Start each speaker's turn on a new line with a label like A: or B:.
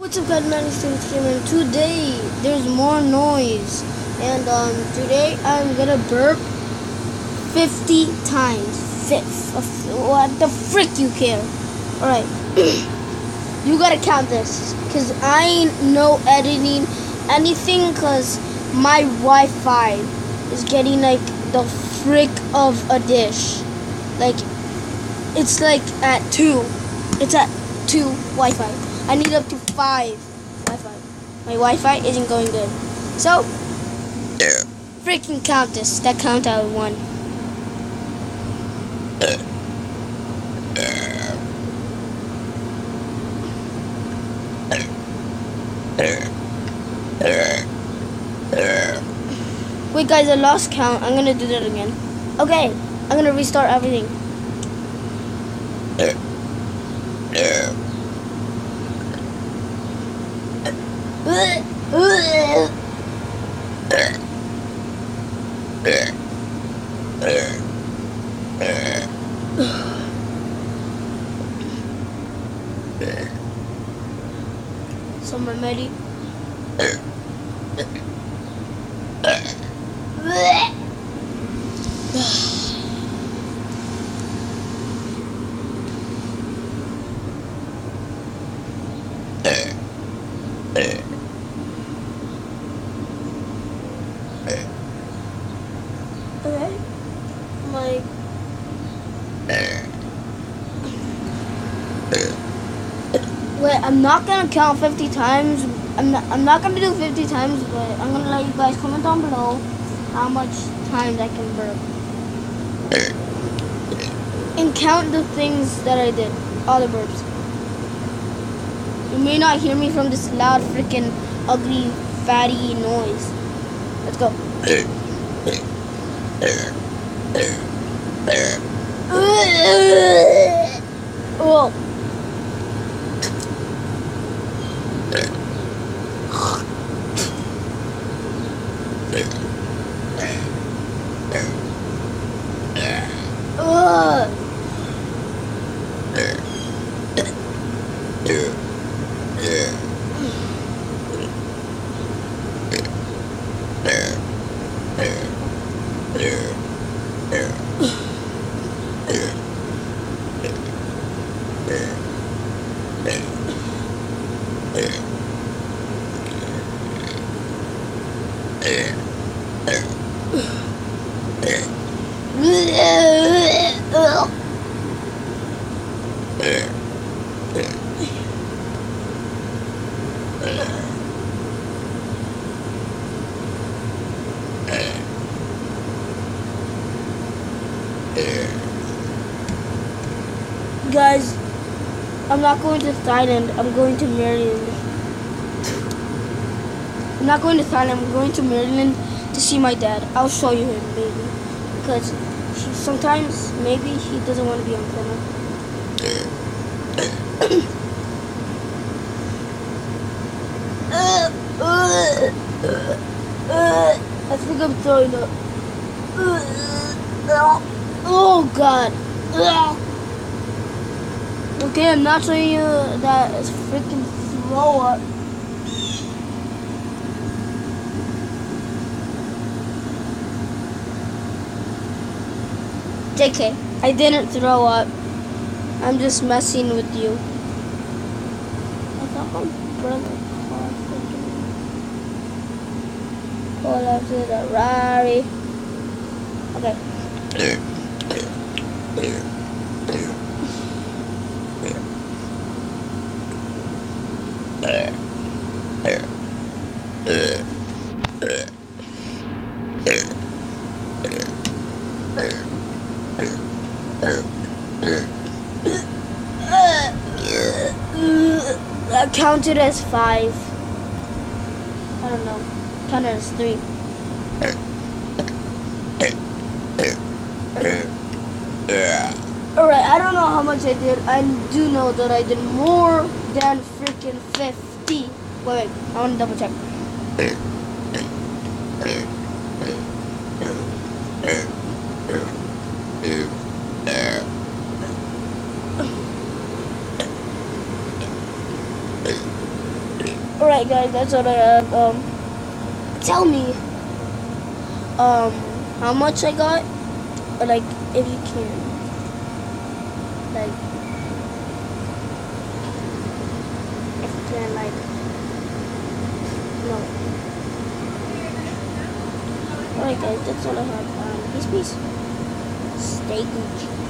A: What's up guys, my name is Cameron. Today there's more noise and today I'm gonna burp 50 times. What the frick you care? Alright. You gotta count this cause I ain't no editing anything cause my Wi-Fi is getting like the frick of a dish. Like it's like at 2. It's at 2 Wi-Fi. I need up to 5 Wi-Fi. My Wi-Fi isn't going good. So, freaking count this. That count out 1. Wait guys, I lost count. I'm gonna do that again. Okay, I'm gonna restart everything. Some remedy. Okay. Like wait, I'm not gonna count 50 times. I'm not gonna do 50 times, but I'm gonna let you guys comment down below how much times I can burp. And count the things that I did. All the burps. You may not hear me from this loud freaking ugly fatty noise. Let's go. Oh. Guys, I'm not going to Thailand. I'm going to Maryland. I'm not going to Thailand. I'm going to Maryland to see my dad. I'll show you him, maybe, because sometimes maybe he doesn't want to be on camera. I think I'm throwing up. Oh God. Okay, I'm not showing you that it's freaking throw up. JK, I didn't throw up. I'm just messing with you. I thought my brother pull up to the Rari. Okay. I counted as 5. I don't know. Counted as 3. Alright, I don't know how much I did. I do know that I did more than freaking 50. Wait, I want to double check. Alright guys, that's all I have. Tell me how much I got, or like if you can, like if you can, like no. Alright guys, that's all I have. Peace. Stay Gucci.